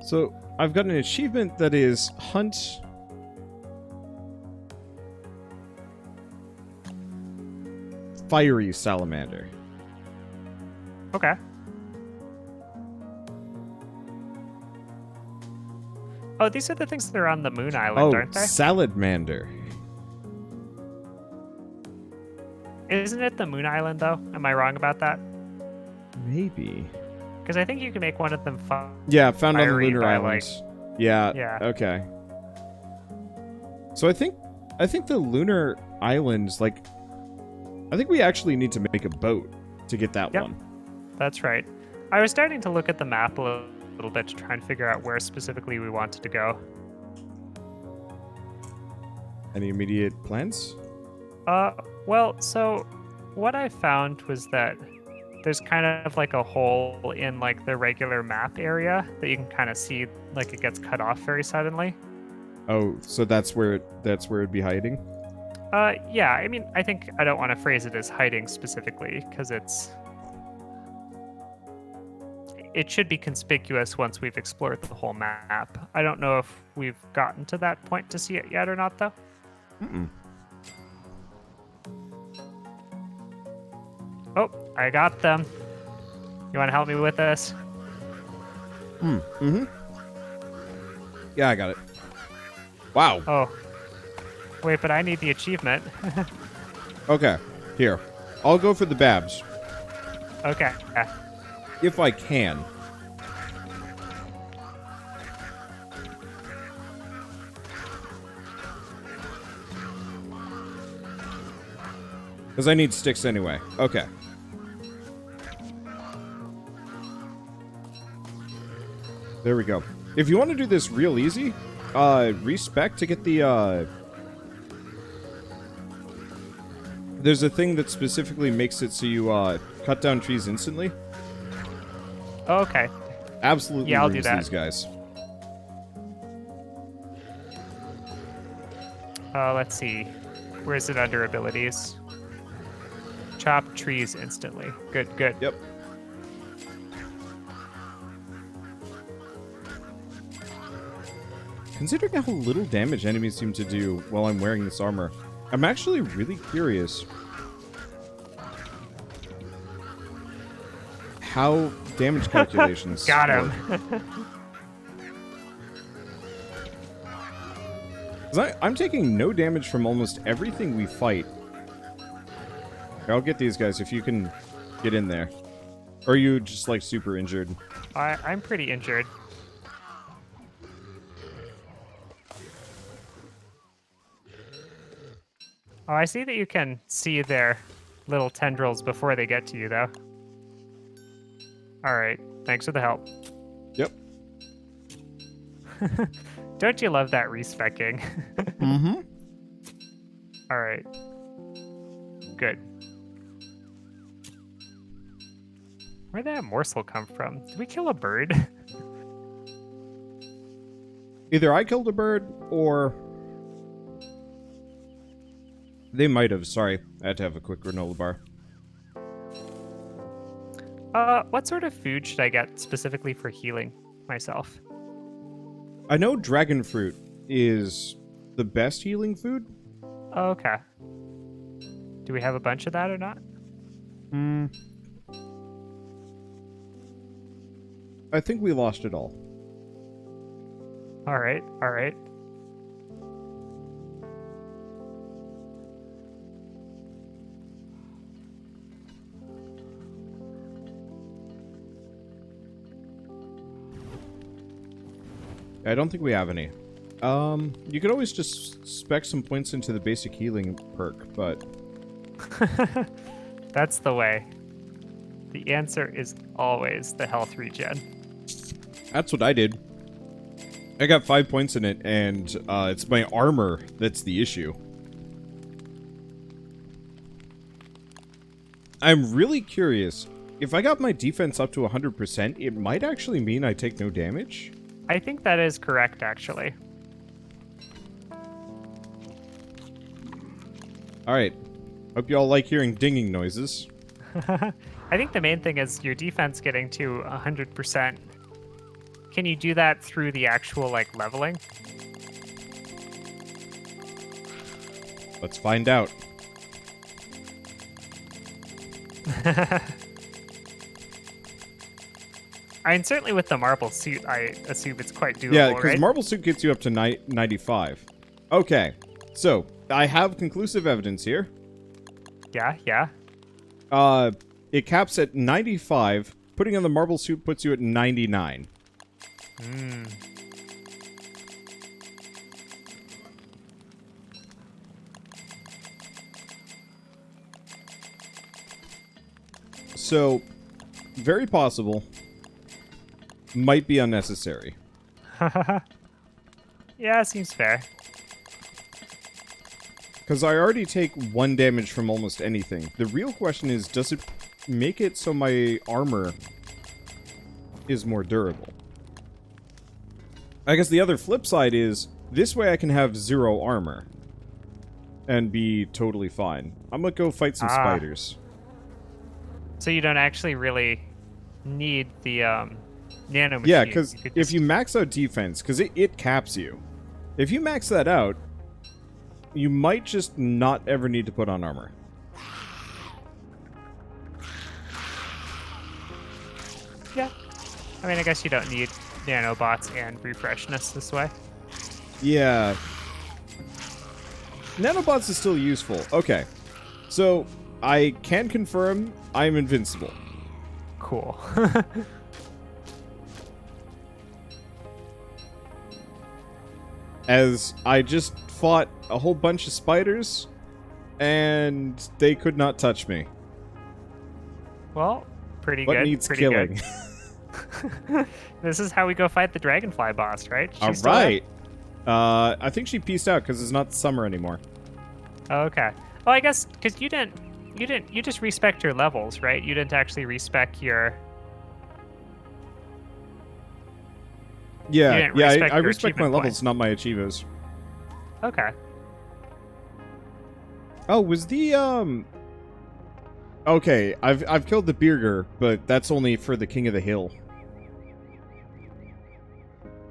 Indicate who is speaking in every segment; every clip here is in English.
Speaker 1: So, I've got an achievement that is hunt... fiery salamander.
Speaker 2: Okay. Oh, these are the things that are on the moon island, aren't they?
Speaker 1: Salamander.
Speaker 2: Isn't it the moon island, though? Am I wrong about that?
Speaker 1: Maybe.
Speaker 2: Because I think you can make one of them
Speaker 1: Yeah, found on the
Speaker 2: fiery
Speaker 1: lunar
Speaker 2: by,
Speaker 1: island. Yeah.
Speaker 2: Yeah.
Speaker 1: Okay. So I think the lunar islands, like, I think we actually need to make a boat to get that
Speaker 2: Yep.
Speaker 1: one.
Speaker 2: That's right. I was starting to look at the map a little bit to try and figure out where specifically we wanted to go.
Speaker 1: Any immediate plans?
Speaker 2: Well, so what I found was that there's kind of like a hole in like the regular map area that you can kind of see, like it gets cut off very suddenly.
Speaker 1: Oh, so that's where it'd be hiding?
Speaker 2: Yeah, I mean, I think I don't want to phrase it as hiding specifically because it should be conspicuous once we've explored the whole map. I don't know if we've gotten to that point to see it yet or not, though.
Speaker 1: Mm-mm.
Speaker 2: Oh, I got them. You want to help me with this?
Speaker 1: Mm-hmm. Yeah, I got it. Wow.
Speaker 2: Oh. Wait, but I need the achievement.
Speaker 1: Okay, here. I'll go for the Babs.
Speaker 2: Okay.
Speaker 1: If I can. Because I need sticks anyway. Okay. There we go. If you want to do this real easy, respec to get the, there's a thing that specifically makes it so you, cut down trees instantly.
Speaker 2: Oh, okay.
Speaker 1: Absolutely
Speaker 2: Yeah, I'll do
Speaker 1: ruins
Speaker 2: that.
Speaker 1: these guys.
Speaker 2: Let's see. Where is it under abilities? Chop trees instantly. Good, good.
Speaker 1: Yep. Considering how little damage enemies seem to do while I'm wearing this armor, I'm actually really curious how damage calculations
Speaker 2: Got him.
Speaker 1: work. 'Cause I'm taking no damage from almost everything we fight. Here, I'll get these guys if you can get in there. Or are you just like super injured?
Speaker 2: I'm pretty injured. Oh, I see that you can see their little tendrils before they get to you, though. All right. Thanks for the help.
Speaker 1: Yep.
Speaker 2: Don't you love that respecking?
Speaker 1: Mm-hmm.
Speaker 2: All right. Good. Where'd that morsel come from? Did we kill a bird?
Speaker 1: Either I killed a bird, or... They might have. Sorry. I had to have a quick granola bar.
Speaker 2: What sort of food should I get specifically for healing myself?
Speaker 1: I know dragon fruit is the best healing food.
Speaker 2: Oh, okay. Do we have a bunch of that or not?
Speaker 1: I think we lost it all.
Speaker 2: All right, all right.
Speaker 1: I don't think we have any. You could always just spec some points into the basic healing perk, but...
Speaker 2: That's the way. The answer is always the health regen.
Speaker 1: That's what I did. I got 5 points in it, and it's my armor that's the issue. I'm really curious. If I got my defense up to 100%, it might actually mean I take no damage.
Speaker 2: I think that is correct, actually.
Speaker 1: Alright. Hope you all like hearing dinging noises.
Speaker 2: I think the main thing is your defense getting to 100%. can you do that through the actual like leveling?
Speaker 1: Let's find out.
Speaker 2: I mean, certainly with the marble suit, I assume it's quite doable,
Speaker 1: Yeah, because
Speaker 2: right?
Speaker 1: marble suit gets you up to 95. Okay, so I have conclusive evidence here.
Speaker 2: Yeah, yeah.
Speaker 1: It caps at 95. Putting on the marble suit puts you at 99.
Speaker 2: Hmm.
Speaker 1: So, very possible. Might be unnecessary.
Speaker 2: Yeah, seems fair.
Speaker 1: Because I already take 1 damage from almost anything. The real question is, does it make it so my armor is more durable? I guess the other flip side is, this way I can have 0 armor. And be totally fine. I'm gonna go fight some spiders.
Speaker 2: So you don't actually really need the nano machine.
Speaker 1: Yeah, because
Speaker 2: could
Speaker 1: if
Speaker 2: just-
Speaker 1: you max out defense, because it caps you. If you max that out, you might just not ever need to put on armor.
Speaker 2: Yeah. I mean, I guess you don't need nanobots and refreshness this way.
Speaker 1: Yeah. Nanobots is still useful. Okay. So, I can confirm I'm invincible.
Speaker 2: Cool.
Speaker 1: As I just fought a whole bunch of spiders, and they could not touch me.
Speaker 2: Well, pretty
Speaker 1: What
Speaker 2: good.
Speaker 1: needs
Speaker 2: pretty
Speaker 1: killing?
Speaker 2: Good. This is how we go fight the dragonfly boss, right? She's still
Speaker 1: Alright. I think she pieced out because it's not summer anymore.
Speaker 2: there? Oh, okay. Well, I guess because you just respec your levels, right? You didn't actually respec your.
Speaker 1: Yeah,
Speaker 2: didn't
Speaker 1: yeah,
Speaker 2: respect
Speaker 1: I
Speaker 2: your
Speaker 1: respect my
Speaker 2: achievement
Speaker 1: levels,
Speaker 2: points.
Speaker 1: not my achievos.
Speaker 2: Okay.
Speaker 1: Oh, was the Okay, I've killed the Birger, but that's only for the King of the Hill.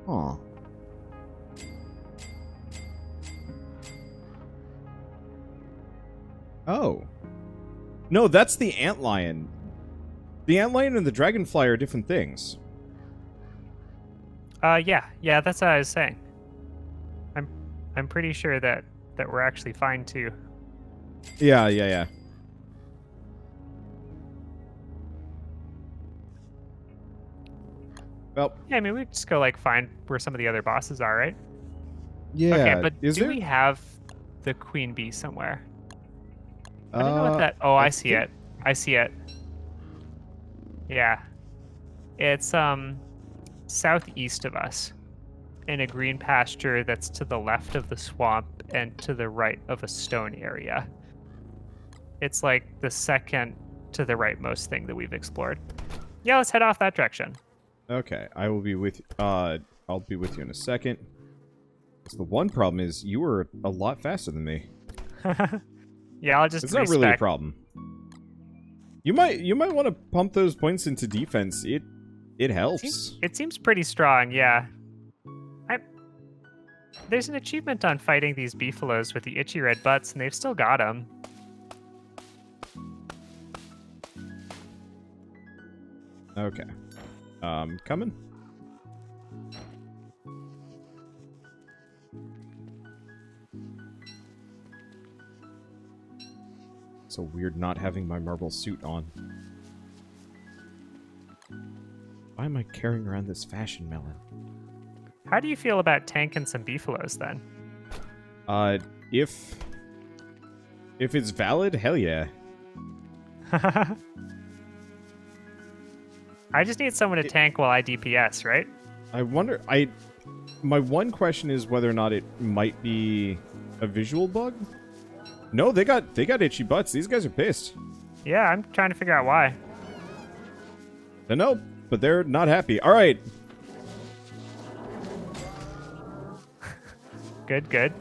Speaker 1: Aw. Oh. No, that's the antlion. The antlion and the dragonfly are different things.
Speaker 2: Yeah, that's what I was saying. I'm pretty sure that we're actually fine too.
Speaker 1: Yeah. Well,
Speaker 2: Yeah, I mean, we just go like find where some of the other bosses are, right?
Speaker 1: yeah.
Speaker 2: Okay, but
Speaker 1: is
Speaker 2: do
Speaker 1: there?
Speaker 2: we have the queen bee somewhere? I don't know what that. Oh,
Speaker 1: I
Speaker 2: I see
Speaker 1: think-
Speaker 2: it. I see it. Yeah, it's southeast of us, in a green pasture that's to the left of the swamp and to the right of a stone area. It's like the second to the rightmost thing that we've explored. Yeah, let's head off that direction.
Speaker 1: Okay, I will be with. I'll be with you in a second. So the one problem is you were a lot faster than me.
Speaker 2: Yeah, I'll just.
Speaker 1: It's not really a
Speaker 2: respec.
Speaker 1: problem. You might want to pump those points into defense. It helps.
Speaker 2: It seems pretty strong, yeah. There's an achievement on fighting these beefalos with the itchy red butts, and they've still got them.
Speaker 1: Okay. Coming. So weird not having my marble suit on. Why am I carrying around this fashion melon?
Speaker 2: How do you feel about tanking some beefalos then?
Speaker 1: If it's valid, hell yeah.
Speaker 2: I just need someone to tank while I DPS, right?
Speaker 1: I wonder. My one question is whether or not it might be a visual bug. No, they got itchy butts. These guys are pissed.
Speaker 2: Yeah, I'm trying to figure out why.
Speaker 1: No, but they're not happy. All right.
Speaker 2: Good, good.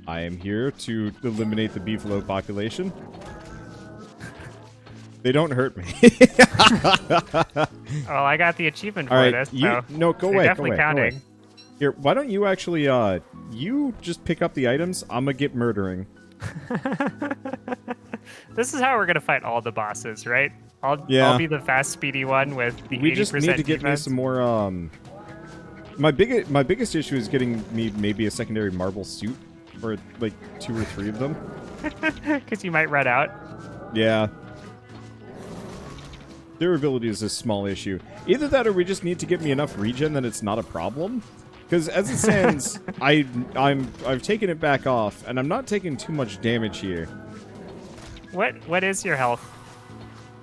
Speaker 1: I am here to eliminate the beefalo population. They don't hurt me.
Speaker 2: Well, I got the achievement
Speaker 1: All
Speaker 2: for
Speaker 1: right,
Speaker 2: this.
Speaker 1: you
Speaker 2: So
Speaker 1: no, go
Speaker 2: they're
Speaker 1: away, go
Speaker 2: definitely
Speaker 1: away, go
Speaker 2: counting.
Speaker 1: away. Here, why don't you actually, you just pick up the items? I'm gonna get murdering.
Speaker 2: This is how we're gonna fight all the bosses, right? I'll
Speaker 1: Yeah.
Speaker 2: be the fast, speedy one with the 80%
Speaker 1: We just need to get me
Speaker 2: defense.
Speaker 1: some more, My biggest issue is getting me maybe a secondary marble suit, or like 2 or 3 of them.
Speaker 2: Because you might run out.
Speaker 1: Yeah. Durability is a small issue. Either that, or we just need to get me enough regen that it's not a problem. Because as it stands, I've taken it back off, and I'm not taking too much damage here.
Speaker 2: What is your health?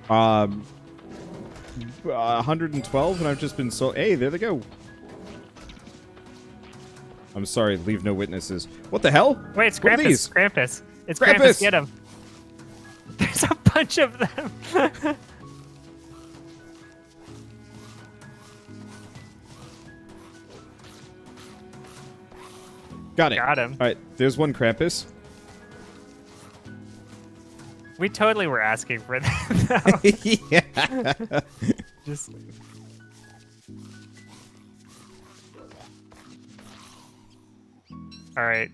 Speaker 1: 112, and I've just been so. Hey, there they go. I'm sorry, leave no witnesses. What the hell?
Speaker 2: Wait, it's
Speaker 1: What are
Speaker 2: Krampus.
Speaker 1: these?
Speaker 2: Krampus. It's
Speaker 1: Krampus!
Speaker 2: Krampus. Get him. There's a bunch of them.
Speaker 1: Got it.
Speaker 2: Got him.
Speaker 1: All right, there's one Krampus.
Speaker 2: We totally were asking for that. though.
Speaker 1: Yeah.
Speaker 2: Just all right.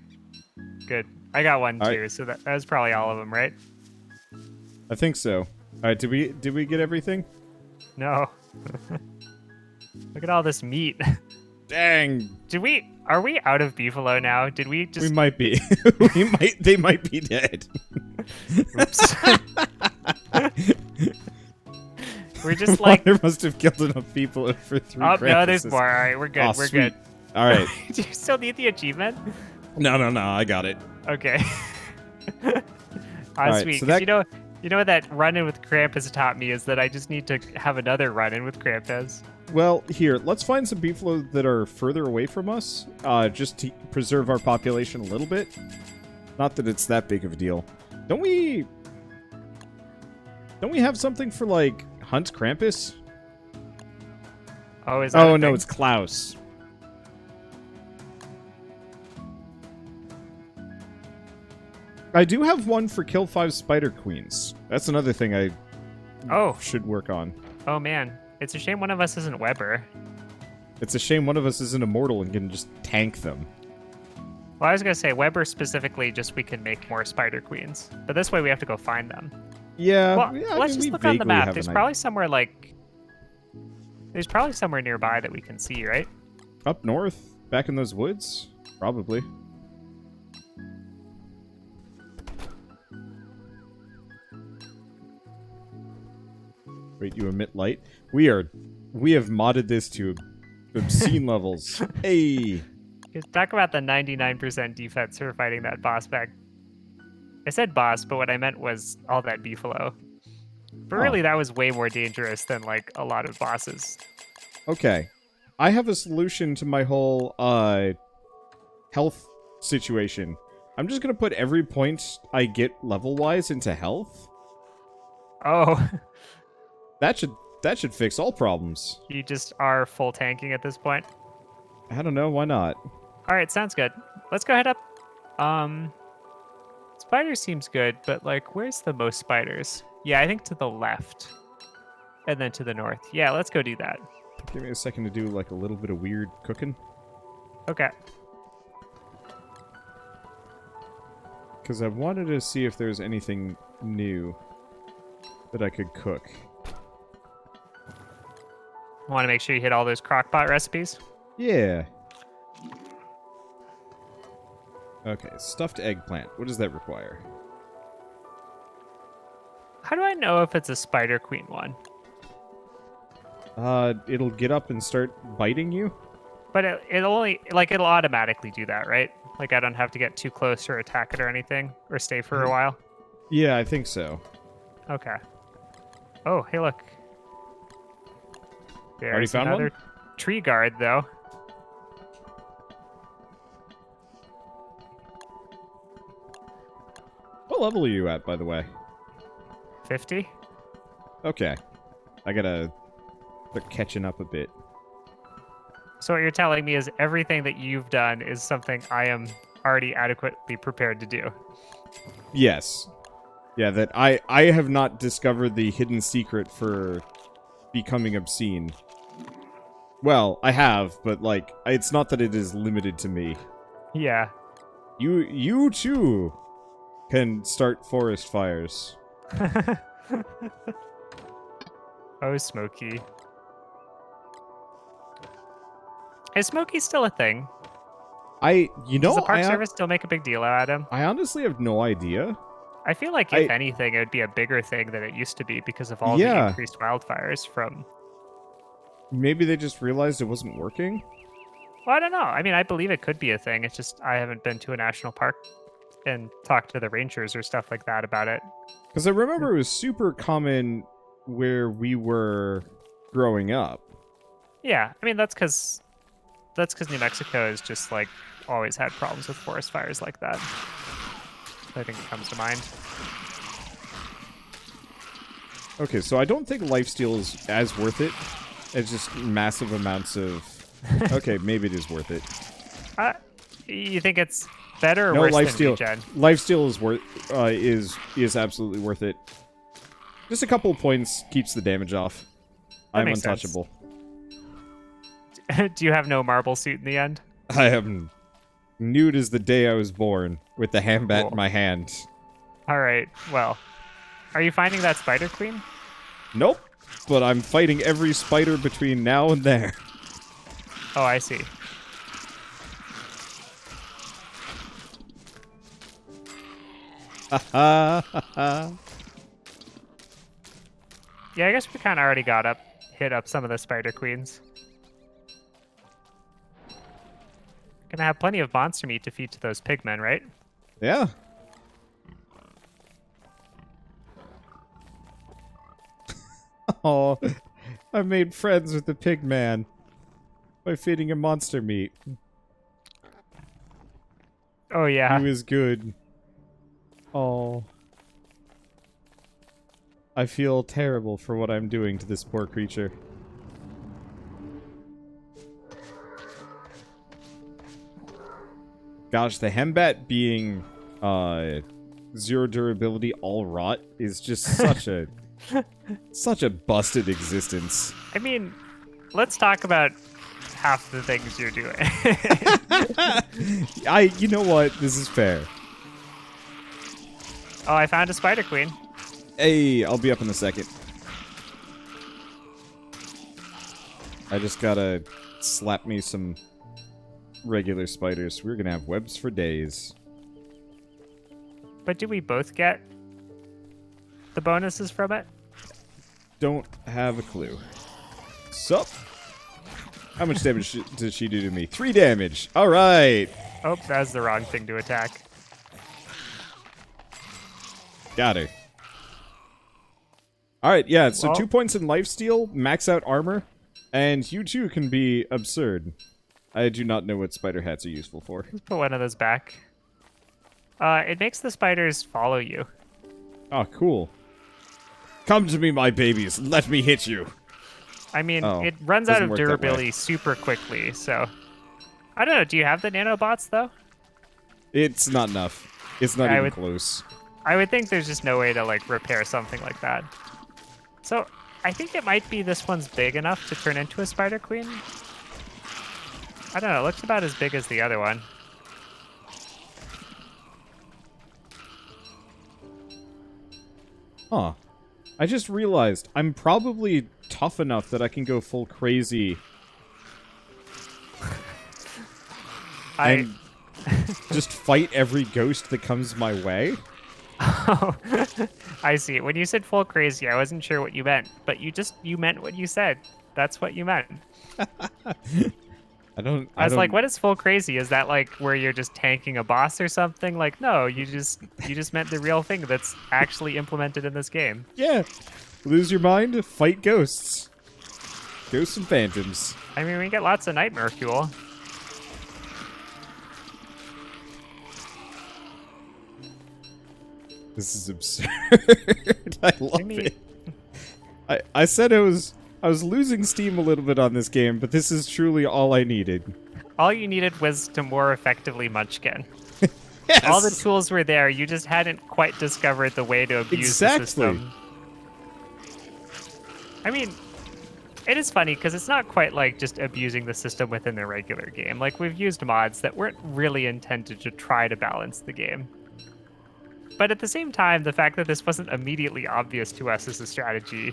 Speaker 2: Good. I got one
Speaker 1: All
Speaker 2: too,
Speaker 1: right.
Speaker 2: so that was probably all of them, right?
Speaker 1: I think so. All right, did we get everything?
Speaker 2: No. Look at all this meat.
Speaker 1: Dang.
Speaker 2: Are we out of Beefalo now? Did we just
Speaker 1: We might be. They might be dead.
Speaker 2: Oops. We're just like
Speaker 1: Water must have killed enough people for 3
Speaker 2: oh no, there's
Speaker 1: Krampuses.
Speaker 2: more. All right, we're good.
Speaker 1: Aw,
Speaker 2: we're
Speaker 1: sweet.
Speaker 2: good.
Speaker 1: All right.
Speaker 2: Do you still need the achievement?
Speaker 1: No, I got it.
Speaker 2: Okay.
Speaker 1: right,
Speaker 2: Sweet.
Speaker 1: so
Speaker 2: 'Cause
Speaker 1: that-
Speaker 2: you know what that run-in with Krampus taught me is that I just need to have another run-in with Krampus.
Speaker 1: Well, here, let's find some beefalo that are further away from us, just to preserve our population a little bit. Not that it's that big of a deal. Don't we have something for, like, hunt Krampus?
Speaker 2: Oh, is that
Speaker 1: Oh,
Speaker 2: a
Speaker 1: no,
Speaker 2: thing?
Speaker 1: it's Klaus. I do have one for kill 5 spider queens. That's another thing I
Speaker 2: Oh,
Speaker 1: should work on.
Speaker 2: oh man. It's a shame one of us isn't Weber.
Speaker 1: It's a shame one of us isn't immortal and can just tank them.
Speaker 2: Well, I was gonna say Weber specifically, just we can make more spider queens, but this way we have to go find them.
Speaker 1: Yeah,
Speaker 2: Well,
Speaker 1: yeah,
Speaker 2: let's
Speaker 1: I mean,
Speaker 2: just
Speaker 1: we
Speaker 2: look on the
Speaker 1: vaguely
Speaker 2: map.
Speaker 1: have
Speaker 2: There's
Speaker 1: an
Speaker 2: probably somewhere like there's probably somewhere nearby that we can see, right?
Speaker 1: Up north? Back in those woods? Probably. Wait, you emit light? We have modded this to obscene levels. Hey!
Speaker 2: Talk about the 99% defense for fighting that boss back. I said boss, but what I meant was all that Beefalo. But
Speaker 1: Oh.
Speaker 2: really, that was way more dangerous than like a lot of bosses.
Speaker 1: Okay. I have a solution to my whole, health situation. I'm just gonna put every point I get level-wise into health.
Speaker 2: Oh,
Speaker 1: That should fix all problems.
Speaker 2: you just are full tanking at this point.
Speaker 1: I don't know, why not?
Speaker 2: All right, sounds good. Let's go head up. Spider seems good, but like, where's the most spiders? Yeah, I think to the left, and then to the north. Yeah, let's go do that.
Speaker 1: Give me a second to do like a little bit of weird cooking.
Speaker 2: Okay.
Speaker 1: Because I wanted to see if there's anything new that I could cook.
Speaker 2: Want to make sure you hit all those crockpot recipes.
Speaker 1: Yeah. Okay, stuffed eggplant. What does that require?
Speaker 2: How do I know if it's a spider queen one?
Speaker 1: It'll get up and start biting you?
Speaker 2: But it'll only it'll automatically do that, right? Like I don't have to get too close or attack it or anything, or stay for a while.
Speaker 1: Yeah, I think so.
Speaker 2: Okay. Oh, hey, look.
Speaker 1: Already
Speaker 2: There's
Speaker 1: found
Speaker 2: another
Speaker 1: one?
Speaker 2: tree guard, though.
Speaker 1: What level are you at, by the way?
Speaker 2: 50.
Speaker 1: Okay. I gotta start catching up a bit.
Speaker 2: So what you're telling me is everything that you've done is something I am already adequately prepared to do.
Speaker 1: Yes. Yeah, that I have not discovered the hidden secret for becoming obscene. Well, I have, but, like, it's not that it is limited to me.
Speaker 2: Yeah.
Speaker 1: You too can start forest fires.
Speaker 2: Oh, Smokey. Is Smokey still a thing? Does the Park Service still make a big deal out of him?
Speaker 1: I honestly have no idea.
Speaker 2: I feel like, if anything, it would be a bigger thing than it used to be because of all the increased wildfires from...
Speaker 1: Maybe they just realized it wasn't working?
Speaker 2: Well, I don't know. I mean, I believe it could be a thing. It's just I haven't been to a national park and talked to the rangers or stuff like that about it.
Speaker 1: Because I remember it was super common where we were growing up.
Speaker 2: Yeah, I mean, that's because New Mexico has just, like, always had problems with forest fires like that. I think it comes to mind. Okay,
Speaker 1: so I don't think lifesteal is as worth it as just massive amounts of... Okay, maybe it is worth it.
Speaker 2: You think it's better or worse than regen?
Speaker 1: Lifesteal is absolutely worth it. Just a couple of points keeps the damage off. I'm untouchable.
Speaker 2: Do you have no marble suit in the end?
Speaker 1: I am nude as the day I was born, with the handbat in my hand.
Speaker 2: Alright, well. Are you finding that spider queen?
Speaker 1: Nope, but I'm fighting every spider between now and there.
Speaker 2: Oh, I see. Yeah, I guess we kind of already hit up some of the spider queens. Gonna have plenty of monster meat to feed to those pigmen, right?
Speaker 1: Yeah. Oh, I made friends with the pigman by feeding him monster meat.
Speaker 2: Oh, yeah.
Speaker 1: He was good. Oh. I feel terrible for what I'm doing to this poor creature. Gosh, the Hembat being, 0 durability all rot is just such a... such a busted existence.
Speaker 2: I mean, let's talk about half the things you're doing.
Speaker 1: You know what? This is fair.
Speaker 2: Oh, I found a spider queen.
Speaker 1: Hey, I'll be up in a second. I just gotta slap me some regular spiders. We're gonna have webs for days.
Speaker 2: But do we both get the bonuses from it?
Speaker 1: Don't have a clue. Sup? How much damage did she do to me? 3 damage. All right.
Speaker 2: Oh, that's the wrong thing to attack.
Speaker 1: Got her. All right, yeah, so 2 points in lifesteal, max out armor, and you too can be absurd. I do not know what spider hats are useful for.
Speaker 2: Let's put one of those back. It makes the spiders follow you.
Speaker 1: Oh, cool. Come to me, my babies. Let me hit you.
Speaker 2: I mean, it runs out of durability super quickly, so... I don't know, do you have the nanobots, though?
Speaker 1: It's not enough. It's not even close.
Speaker 2: I would think there's just no way to, like, repair something like that. So, I think it might be this one's big enough to turn into a spider queen. I don't know, it looks about as big as the other one.
Speaker 1: Huh. I just realized I'm probably tough enough that I can go full crazy. And just fight every ghost that comes my way.
Speaker 2: Oh, I see. When you said full crazy, I wasn't sure what you meant, but you meant what you said. That's what you meant. I was like, what is full crazy? Is that like where you're just tanking a boss or something? Like, no, you just meant the real thing that's actually implemented in this game.
Speaker 1: Yeah. Lose your mind, fight ghosts. Ghosts and phantoms.
Speaker 2: I mean, we get lots of nightmare fuel.
Speaker 1: This is absurd. I love it. I said I was losing steam a little bit on this game, but this is truly all I needed.
Speaker 2: All you needed was to more effectively munchkin.
Speaker 1: Yes.
Speaker 2: All the tools were there. You just hadn't quite discovered the way to abuse the system. I mean, it is funny because it's not quite like just abusing the system within the regular game. Like, we've used mods that weren't really intended to try to balance the game. But at the same time, the fact that this wasn't immediately obvious to us as a strategy,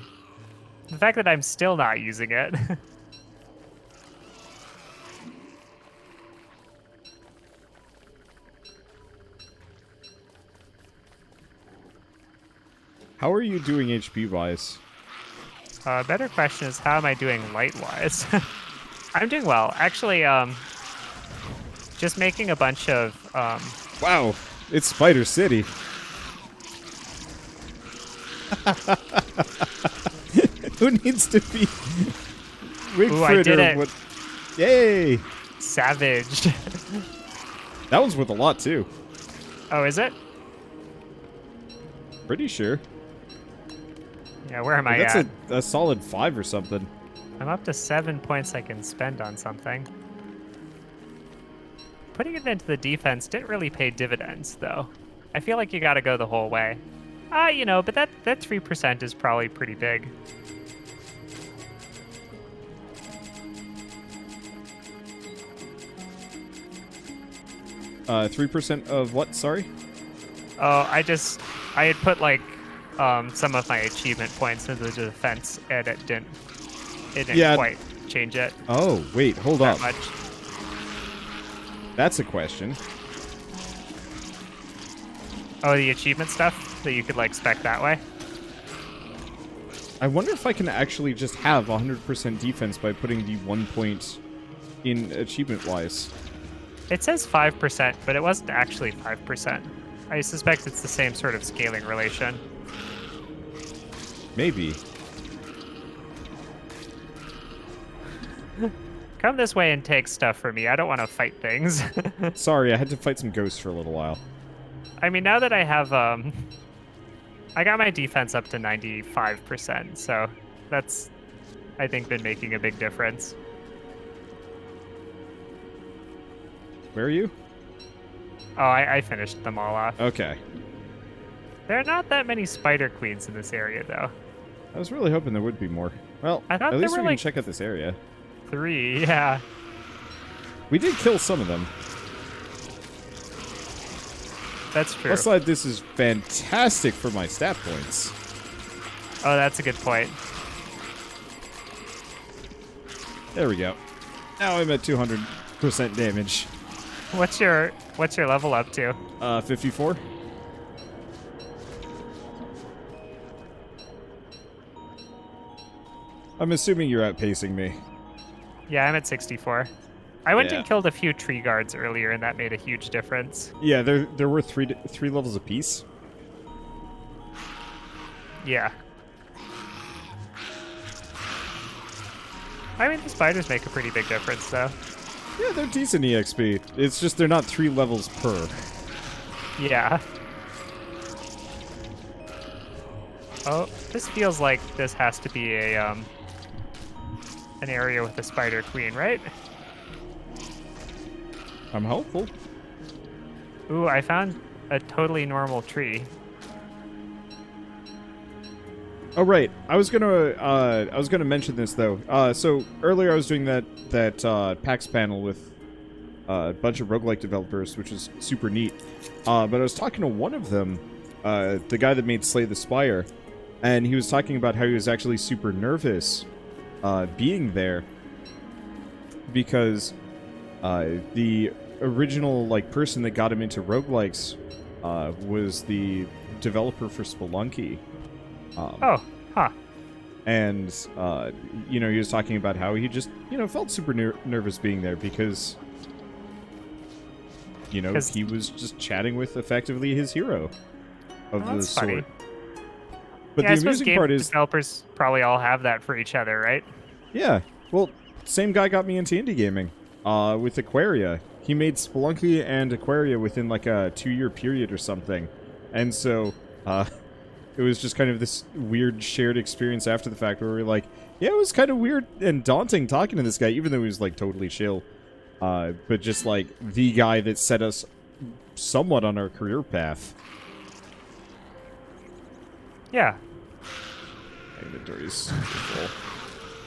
Speaker 2: the fact that I'm still not using it.
Speaker 1: How are you doing HP-wise?
Speaker 2: Better question is, how am I doing light-wise? I'm doing well. Actually, just making a bunch of...
Speaker 1: Wow, it's Spider City. Who needs to be... Wig
Speaker 2: Ooh, I did it.
Speaker 1: What... Yay!
Speaker 2: Savage.
Speaker 1: That one's worth a lot, too.
Speaker 2: Oh, is it?
Speaker 1: Pretty sure.
Speaker 2: Yeah, where am I at?
Speaker 1: That's a solid 5 or something.
Speaker 2: I'm up to 7 points I can spend on something. Putting it into the defense didn't really pay dividends, though. I feel like you gotta go the whole way. You know, but that 3% is probably pretty big.
Speaker 1: 3% of what, sorry?
Speaker 2: Oh, I had put like some of my achievement points into the defense, and it didn't quite change it.
Speaker 1: Oh, wait, hold
Speaker 2: that
Speaker 1: up.
Speaker 2: much.
Speaker 1: That's a question.
Speaker 2: Oh, the achievement stuff that you could like spec that way?
Speaker 1: I wonder if I can actually just have 100% defense by putting the 1 point in achievement-wise.
Speaker 2: It says 5%, but it wasn't actually 5%. I suspect it's the same sort of scaling relation.
Speaker 1: Maybe.
Speaker 2: Come this way and take stuff for me. I don't want to fight things.
Speaker 1: Sorry, I had to fight some ghosts for a little while.
Speaker 2: I mean, now that I have, I got my defense up to 95%, so that's, I think, been making a big difference.
Speaker 1: Where are you?
Speaker 2: Oh, I finished them all off.
Speaker 1: Okay.
Speaker 2: There are not that many spider queens in this area, though.
Speaker 1: I was really hoping there would be more. Well,
Speaker 2: I thought
Speaker 1: at least
Speaker 2: there
Speaker 1: we
Speaker 2: were
Speaker 1: can
Speaker 2: like
Speaker 1: check out this area.
Speaker 2: 3, yeah.
Speaker 1: We did kill some of them.
Speaker 2: That's true.
Speaker 1: Plus, this is fantastic for my stat points.
Speaker 2: Oh, that's a good point.
Speaker 1: There we go. Now I'm at 200% damage.
Speaker 2: What's your level up to?
Speaker 1: 54. I'm assuming you're outpacing me.
Speaker 2: Yeah, I'm at 64. I went
Speaker 1: Yeah.
Speaker 2: and killed a few tree guards earlier, and that made a huge difference.
Speaker 1: Yeah, there were three levels apiece.
Speaker 2: Yeah. I mean, the spiders make a pretty big difference, though.
Speaker 1: Yeah, they're decent EXP. It's just they're not 3 levels per.
Speaker 2: Yeah. Oh, this feels like this has to be a an area with a spider queen, right?
Speaker 1: I'm hopeful.
Speaker 2: Ooh, I found a totally normal tree.
Speaker 1: Oh right, I was gonna mention this though. So earlier I was doing that PAX panel with a bunch of roguelike developers, which is super neat. But I was talking to one of them, the guy that made Slay the Spire, and he was talking about how he was actually super nervous being there because the original person that got him into roguelikes was the developer for Spelunky.
Speaker 2: Oh, huh.
Speaker 1: And, he was talking about how he just, felt super nervous being there because, he was just chatting with effectively his hero of the
Speaker 2: that's funny.
Speaker 1: sort. But
Speaker 2: Yeah,
Speaker 1: the
Speaker 2: I suppose
Speaker 1: amusing
Speaker 2: game
Speaker 1: part is...
Speaker 2: developers probably all have that for each other, right?
Speaker 1: Yeah. Well, same guy got me into indie gaming with Aquaria. He made Spelunky and Aquaria within like a 2-year period or something. And so... it was just kind of this weird shared experience after the fact where we were like, yeah, it was kind of weird and daunting talking to this guy, even though he was like totally chill. But just like the guy that set us somewhat on our career path.
Speaker 2: Yeah.
Speaker 1: Inventory's full.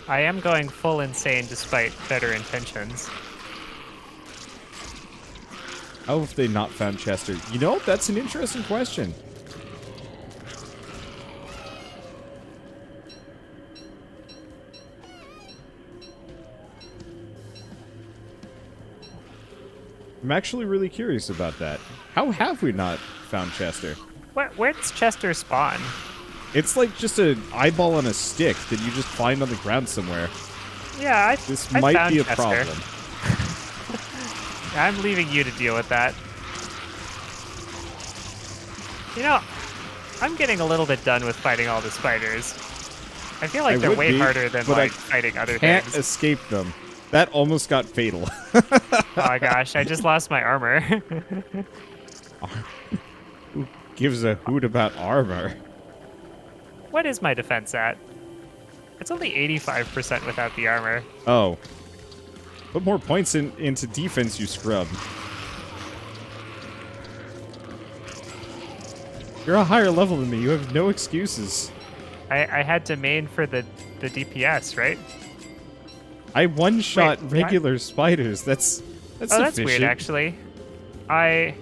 Speaker 2: I am going full insane despite better intentions.
Speaker 1: How have they not found Chester? You know, that's an interesting question. I'm actually really curious about that. How have we not found Chester?
Speaker 2: Where does Chester spawn?
Speaker 1: It's like just an eyeball on a stick that you just find on the ground somewhere.
Speaker 2: Yeah,
Speaker 1: This
Speaker 2: I
Speaker 1: might
Speaker 2: found
Speaker 1: be a
Speaker 2: Chester.
Speaker 1: problem.
Speaker 2: I'm leaving you to deal with that. You know, I'm getting a little bit done with fighting all the spiders. I feel like they're
Speaker 1: would
Speaker 2: way
Speaker 1: be,
Speaker 2: harder than
Speaker 1: but
Speaker 2: like
Speaker 1: I
Speaker 2: fighting other
Speaker 1: Can't
Speaker 2: things.
Speaker 1: escape them. That almost got fatal.
Speaker 2: Oh my gosh, I just lost my armor.
Speaker 1: Who gives a hoot about armor?
Speaker 2: What is my defense at? It's only 85% without the armor.
Speaker 1: Oh. Put more points into defense, you scrub. You're a higher level than me. You have no excuses.
Speaker 2: I had to main for the DPS, right?
Speaker 1: I one-shot
Speaker 2: Wait,
Speaker 1: regular spiders. That's
Speaker 2: Oh, that's
Speaker 1: sufficient.
Speaker 2: weird, actually. Are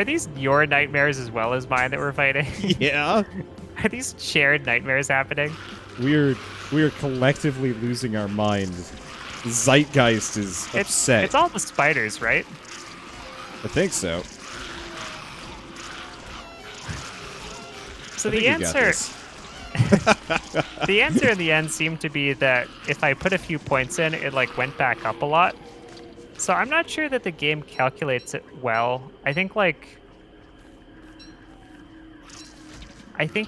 Speaker 2: these your nightmares as well as mine that we're fighting?
Speaker 1: Yeah.
Speaker 2: Are these shared nightmares happening?
Speaker 1: We are collectively losing our mind. The zeitgeist is upset.
Speaker 2: It's all the spiders, right?
Speaker 1: I think so.
Speaker 2: So
Speaker 1: I
Speaker 2: the
Speaker 1: think you got
Speaker 2: answer,
Speaker 1: this.
Speaker 2: the answer in the end seemed to be that if I put a few points in, it like went back up a lot. So I'm not sure that the game calculates it well. I think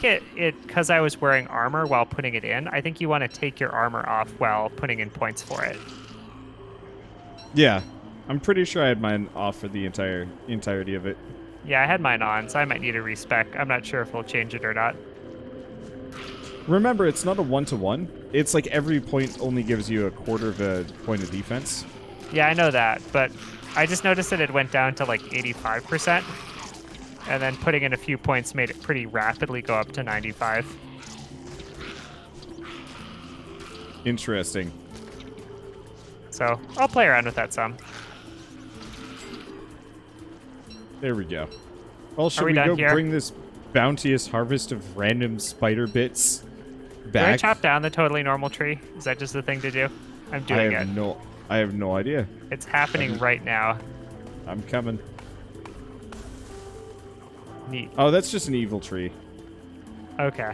Speaker 2: it because I was wearing armor while putting it in. I think you want to take your armor off while putting in points for it.
Speaker 1: Yeah. I'm pretty sure I had mine off for the entirety of it.
Speaker 2: Yeah, I had mine on, so I might need a respec. I'm not sure if it'll change it or not.
Speaker 1: Remember, it's not a one-to-one. It's like every point only gives you a quarter of a point of defense.
Speaker 2: Yeah, I know that, but I just noticed that it went down to like 85%, and then putting in a few points made it pretty rapidly go up to 95.
Speaker 1: Interesting.
Speaker 2: So I'll play around with that some.
Speaker 1: There we go. Well, should
Speaker 2: we
Speaker 1: we
Speaker 2: done
Speaker 1: go
Speaker 2: here?
Speaker 1: bring this bounteous harvest of random spider bits
Speaker 2: Do I
Speaker 1: back?
Speaker 2: chop down the totally normal tree? Is that just the thing to do? I'm
Speaker 1: I
Speaker 2: doing it.
Speaker 1: have no idea.
Speaker 2: It's happening right now.
Speaker 1: I'm coming.
Speaker 2: Neat.
Speaker 1: Oh, that's just an evil tree.
Speaker 2: Okay.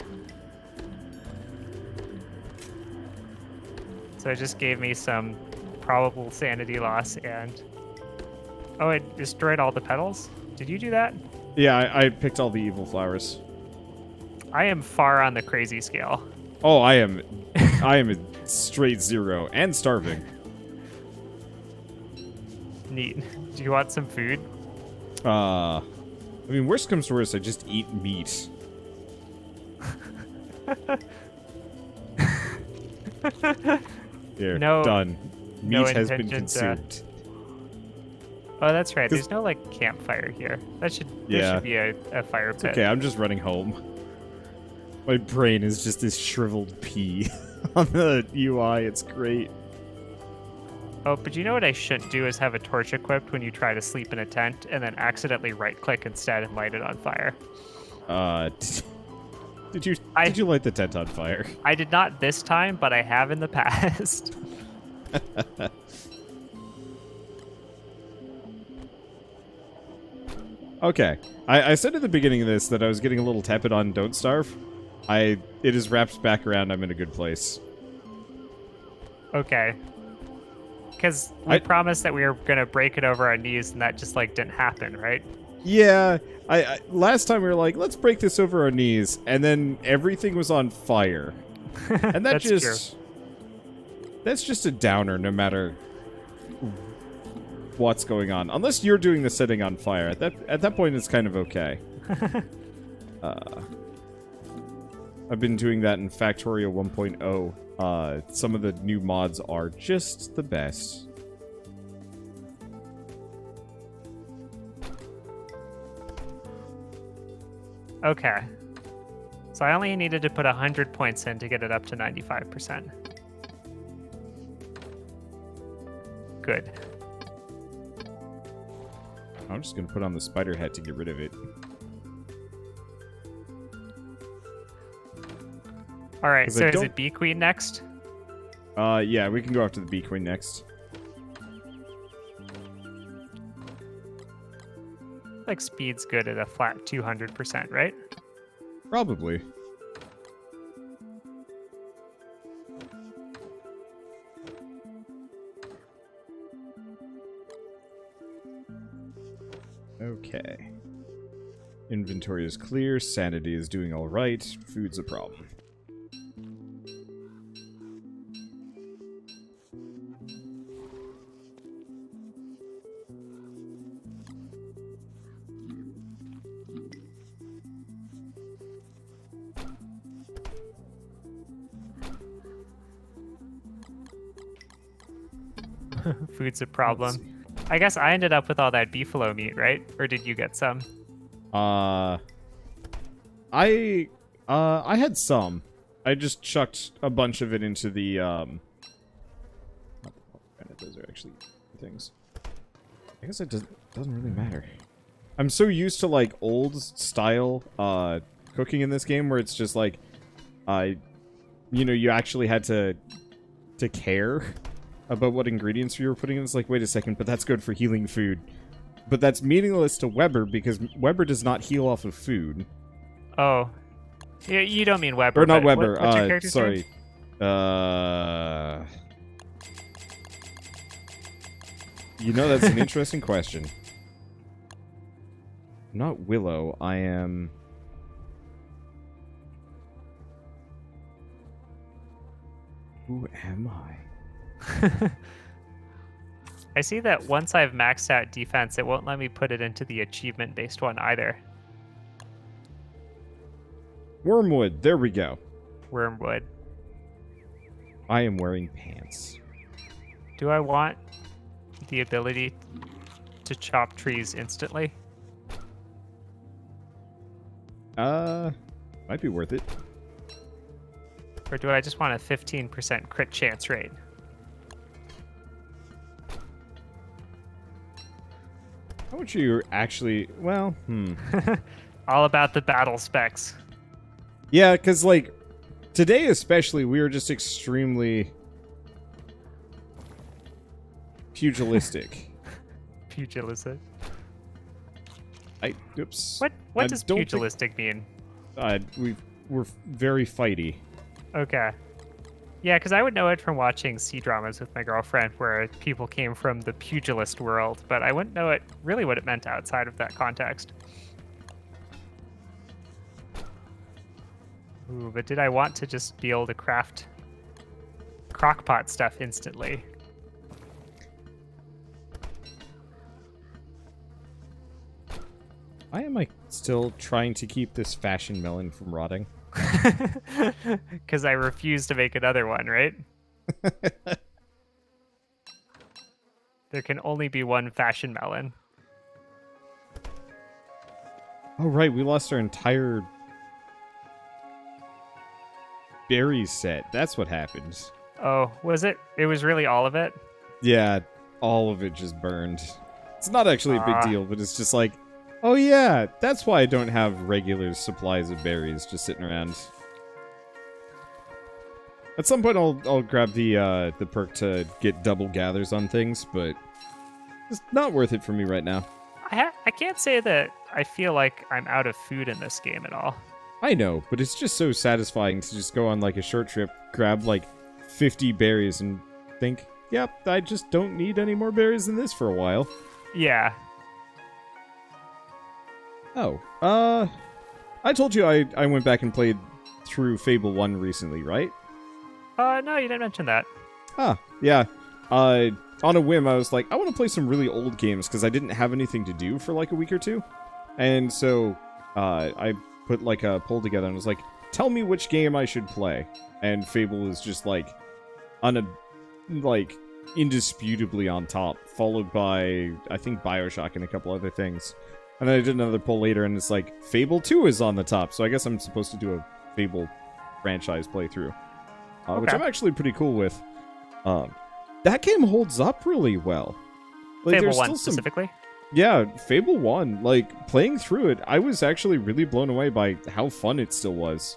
Speaker 2: So it just gave me some probable sanity loss and... Oh, it destroyed all the petals? Did you do that?
Speaker 1: Yeah, I picked all the evil flowers.
Speaker 2: I am far on the crazy scale.
Speaker 1: Oh, I am a straight zero and starving.
Speaker 2: Neat. Do you want some food?
Speaker 1: I mean, worst comes to worst, I just eat meat. Here,
Speaker 2: No-
Speaker 1: done.
Speaker 2: no
Speaker 1: Meat has been
Speaker 2: intention to-
Speaker 1: consumed.
Speaker 2: Oh, that's right. There's no, like, campfire here. There
Speaker 1: Yeah.
Speaker 2: should be a fire pit.
Speaker 1: Okay, I'm just running home. My brain is just this shriveled pea on the UI. It's great.
Speaker 2: Oh, but you know what I shouldn't do is have a torch equipped when you try to sleep in a tent and then accidentally right-click instead and light it on fire.
Speaker 1: Did you light the tent on fire?
Speaker 2: I did not this time, but I have in the past.
Speaker 1: Okay. I said at the beginning of this that I was getting a little tepid on Don't Starve. It is wrapped back around. I'm in a good place.
Speaker 2: Okay. Because we promised that we were going to break it over our knees, and that just, like, didn't happen, right?
Speaker 1: Yeah. I last time we were like, let's break this over our knees, and then everything was on fire. And that
Speaker 2: That's true.
Speaker 1: that's just a downer no matter what's going on. Unless you're doing the setting on fire. At that point it's kind of okay. I've been doing that in Factorio 1.0. Some of the new mods are just the best.
Speaker 2: Okay. So I only needed to put 100 points in to get it up to 95%. Good.
Speaker 1: I'm just gonna put on the spider hat to get rid of it.
Speaker 2: All right,
Speaker 1: 'Cause
Speaker 2: so
Speaker 1: I
Speaker 2: is
Speaker 1: don't-
Speaker 2: it Bee Queen next?
Speaker 1: Yeah, we can go after the Bee Queen next.
Speaker 2: Like speed's good at a flat 200%, right?
Speaker 1: Probably. Okay. Inventory is clear, sanity is doing alright, food's a problem.
Speaker 2: Food's a problem. I guess I ended up with all that beefalo meat, right? Or did you get some?
Speaker 1: I had some. I just chucked a bunch of it into the, those are actually things. I guess it doesn't really matter. I'm so used to, like, old style, cooking in this game where it's just, like, you know, you actually had to care about what ingredients you were putting in. It's like, wait a second, but that's good for healing food. But that's meaningless to Weber because Weber does not heal off of food.
Speaker 2: Oh. You don't mean Weber.
Speaker 1: Or not
Speaker 2: but
Speaker 1: Weber,
Speaker 2: what's your character's
Speaker 1: sorry.
Speaker 2: name?
Speaker 1: You know, that's an interesting question. I'm not Willow, I am... Who am I?
Speaker 2: I see that once I've maxed out defense, it won't let me put it into the achievement-based one either.
Speaker 1: Wormwood, there we go.
Speaker 2: Wormwood.
Speaker 1: I am wearing pants.
Speaker 2: Do I want the ability to chop trees instantly?
Speaker 1: Might be worth it.
Speaker 2: Or do I just want a 15% crit chance rate?
Speaker 1: How much are you actually... Well,
Speaker 2: All about the battle specs.
Speaker 1: Yeah, because, like, today especially, we were just extremely... pugilistic.
Speaker 2: Pugilistic.
Speaker 1: Oops.
Speaker 2: What does pugilistic mean?
Speaker 1: We're very fighty.
Speaker 2: Okay. Yeah, because I would know it from watching C-dramas with my girlfriend where people came from the pugilist world, but I wouldn't know really what it meant outside of that context. Ooh, but did I want to just be able to craft crockpot stuff instantly?
Speaker 1: Why am I still trying to keep this fashion melon from rotting?
Speaker 2: Because I refuse to make another one, right? There can only be one fashion melon.
Speaker 1: Oh, right, we lost our entire berry set. That's what happened.
Speaker 2: Oh, was it? It was really all of it?
Speaker 1: Yeah, all of it just burned. It's not actually a big
Speaker 2: Ah.
Speaker 1: deal, but it's just like, oh yeah, that's why I don't have regular supplies of berries just sitting around. At some point, I'll grab the perk to get double gathers on things, but it's not worth it for me right now.
Speaker 2: I can't say that I feel like I'm out of food in this game at all.
Speaker 1: I know, but it's just so satisfying to just go on like a short trip, grab like 50 berries, and think, yep, I just don't need any more berries than this for a while.
Speaker 2: Yeah.
Speaker 1: Oh, I told you I went back and played through Fable 1 recently, right?
Speaker 2: No, you didn't mention that.
Speaker 1: Ah, yeah. On a whim, I was like, I want to play some really old games because I didn't have anything to do for like a week or two. And so, I put like a poll together and was like, tell me which game I should play. And Fable is just like, indisputably on top, followed by, I think, Bioshock and a couple other things. And then I did another poll later, and it's like, Fable 2 is on the top, so I guess I'm supposed to do a Fable franchise playthrough. Which I'm actually pretty cool with. That game holds up really well. Like,
Speaker 2: Fable
Speaker 1: there's
Speaker 2: 1
Speaker 1: still some...
Speaker 2: specifically?
Speaker 1: Yeah, Fable 1, like, playing through it, I was actually really blown away by how fun it still was.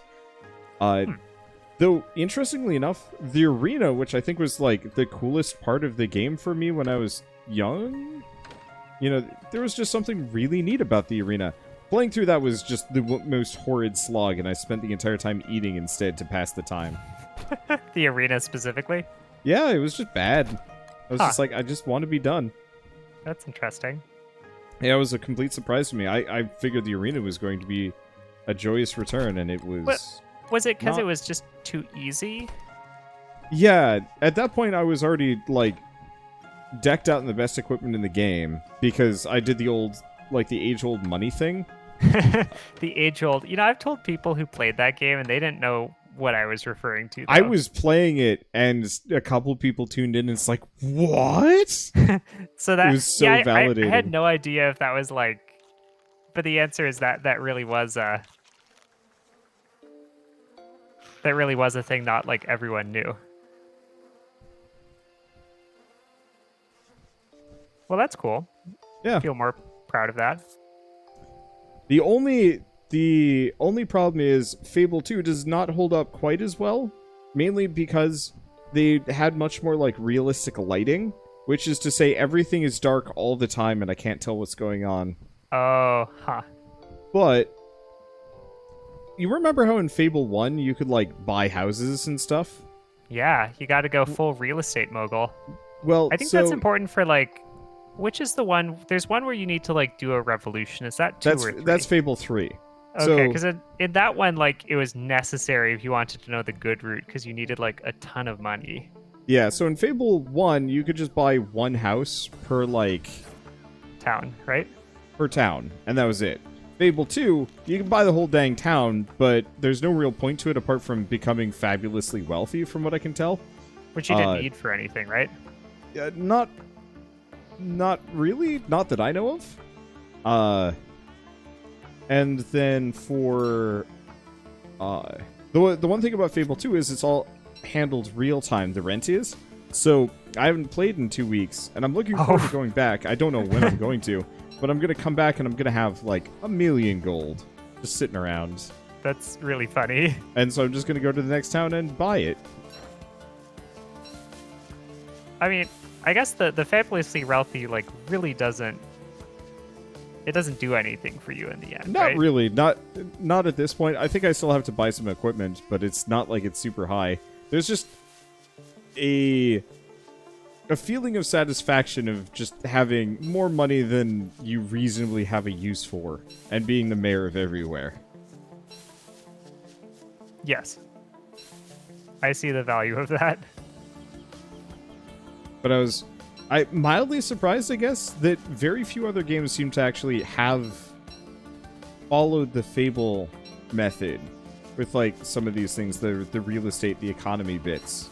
Speaker 1: Though, interestingly enough, the arena, which I think was, like, the coolest part of the game for me when I was young, you know, there was just something really neat about the arena. Playing through that was just the most horrid slog, and I spent the entire time eating instead to pass the time.
Speaker 2: The arena specifically?
Speaker 1: Yeah, it was just bad. I was just like, I just want to be done.
Speaker 2: That's interesting.
Speaker 1: Yeah, it was a complete surprise to me. I figured the arena was going to be a joyous return, and it was...
Speaker 2: Was it because it was just too easy?
Speaker 1: Yeah, at that point I was already, like, decked out in the best equipment in the game, because I did the old, like, the age-old money thing.
Speaker 2: The age-old... You know, I've told people who played that game, and they didn't know what I was referring to, though.
Speaker 1: I was playing it, and a couple people tuned in, and it's like, what?
Speaker 2: So that...
Speaker 1: It was so validating.
Speaker 2: I had no idea if that was, like... But the answer is that really was a... That really was a thing not, like, everyone knew. Well, that's cool.
Speaker 1: Yeah.
Speaker 2: I feel more proud of that.
Speaker 1: The only problem is Fable 2 does not hold up quite as well, mainly because they had much more, like, realistic lighting, which is to say everything is dark all the time and I can't tell what's going on.
Speaker 2: Oh, huh.
Speaker 1: But you remember how in Fable 1 you could, like, buy houses and stuff?
Speaker 2: Yeah, you got to go full real estate mogul.
Speaker 1: Well,
Speaker 2: I think that's important for, like, which is the one? There's one where you need to, like, do a revolution. Is that 2 or 3?
Speaker 1: That's Fable 3.
Speaker 2: Okay, because in that one, like, it was necessary if you wanted to know the good route, because you needed, like, a ton of money.
Speaker 1: Yeah, so in Fable 1, you could just buy one house per, like...
Speaker 2: Town, right?
Speaker 1: Per town, and that was it. Fable 2, you can buy the whole dang town, but there's no real point to it apart from becoming fabulously wealthy, from what I can tell.
Speaker 2: Which you didn't need for anything, right?
Speaker 1: Not really. Not that I know of. And then for... the one thing about Fable 2 is it's all handled real-time, the rent is. So, I haven't played in 2 weeks, and I'm looking forward to going back. I don't know when I'm going to, but I'm going to come back and I'm going to have, like, 1,000,000 gold just sitting around.
Speaker 2: That's really funny.
Speaker 1: And so I'm just going to go to the next town and buy it.
Speaker 2: I mean, I guess the fabulously wealthy, like, really doesn't... It doesn't do anything for you in the end,
Speaker 1: Not
Speaker 2: right?
Speaker 1: really. Not at this point. I think I still have to buy some equipment, but it's not like it's super high. There's just a feeling of satisfaction of just having more money than you reasonably have a use for, and being the mayor of everywhere.
Speaker 2: Yes. I see the value of that.
Speaker 1: But I mildly surprised, I guess, that very few other games seem to actually have followed the Fable method with, like, some of these things, the real estate, the economy bits.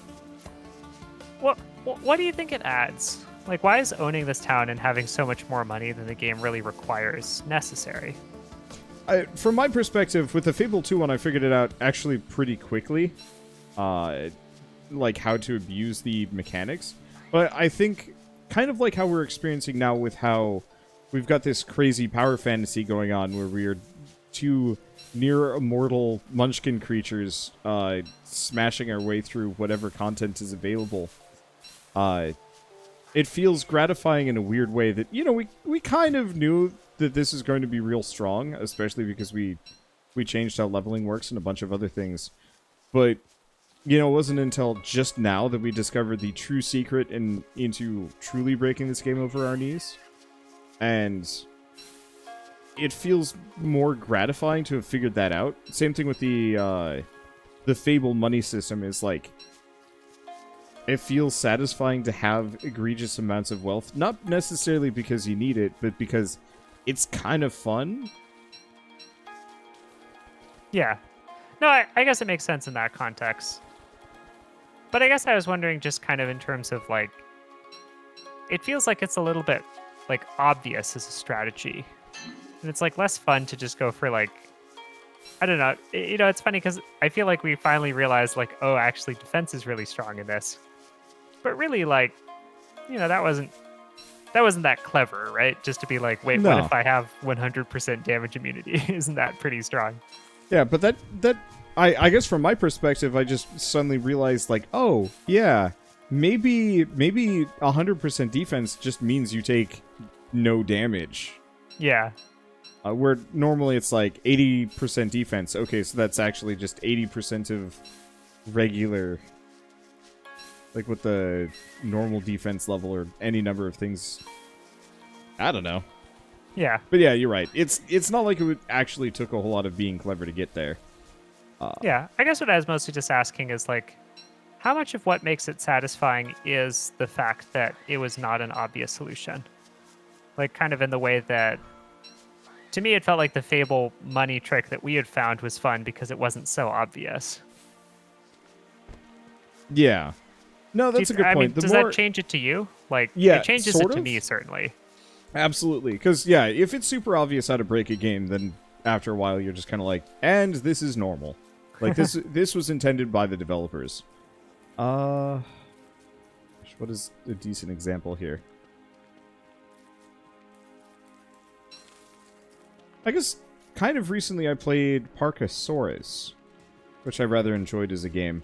Speaker 2: What do you think it adds? Like, why is owning this town and having so much more money than the game really requires necessary?
Speaker 1: From my perspective, with the Fable 2 one, I figured it out actually pretty quickly. Like, how to abuse the mechanics. But I think, kind of like how we're experiencing now with how we've got this crazy power fantasy going on, where we are two near immortal munchkin creatures smashing our way through whatever content is available. It feels gratifying in a weird way that, you know, we kind of knew that this is going to be real strong, especially because we changed how leveling works and a bunch of other things. But, you know, it wasn't until just now that we discovered the true secret into truly breaking this game over our knees. And it feels more gratifying to have figured that out. Same thing with the Fable money system is, like, it feels satisfying to have egregious amounts of wealth. Not necessarily because you need it, but because it's kind of fun.
Speaker 2: Yeah. No, I guess it makes sense in that context. But I guess I was wondering just kind of in terms of, like, it feels like it's a little bit, like, obvious as a strategy. And it's like less fun to just go for like, I don't know. It's funny because I feel like we finally realized like, oh, actually defense is really strong in this. But really like, that wasn't that clever, right? Just to be like, wait, what
Speaker 1: No.
Speaker 2: if I have 100% damage immunity? Isn't that pretty strong?
Speaker 1: Yeah, but I guess from my perspective, I just suddenly realized like, oh yeah, maybe 100% defense just means you take no damage.
Speaker 2: Yeah.
Speaker 1: Where normally it's like 80% defense. Okay, so that's actually just 80% of regular, like with the normal defense level or any number of things. I don't know.
Speaker 2: Yeah.
Speaker 1: But yeah, you're right. It's not like it actually took a whole lot of being clever to get there.
Speaker 2: Yeah. I guess what I was mostly just asking is like, how much of what makes it satisfying is the fact that it was not an obvious solution? Like, kind of in the way that, to me, it felt like the Fable money trick that we had found was fun because it wasn't so obvious.
Speaker 1: Yeah. No, that's a good point.
Speaker 2: I mean,
Speaker 1: The
Speaker 2: does
Speaker 1: more...
Speaker 2: that change it to you? Like,
Speaker 1: Yeah,
Speaker 2: it changes
Speaker 1: sort
Speaker 2: it to
Speaker 1: of.
Speaker 2: me, certainly.
Speaker 1: Absolutely. Because, yeah, if it's super obvious how to break a game, then after a while you're just kind of like, and this is normal. Like, this was intended by the developers. What is a decent example here? I guess kind of recently I played Parkasaurus, which I rather enjoyed as a game.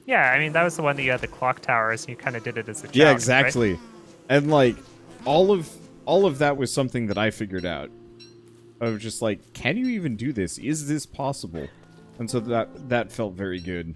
Speaker 2: Yeah, I mean, that was the one that you had the clock towers, and you kind of did it as a challenge,
Speaker 1: Yeah,
Speaker 2: right?
Speaker 1: exactly. And like all of that was something that I figured out. Of just like, can you even do this? Is this possible? And so that felt very good.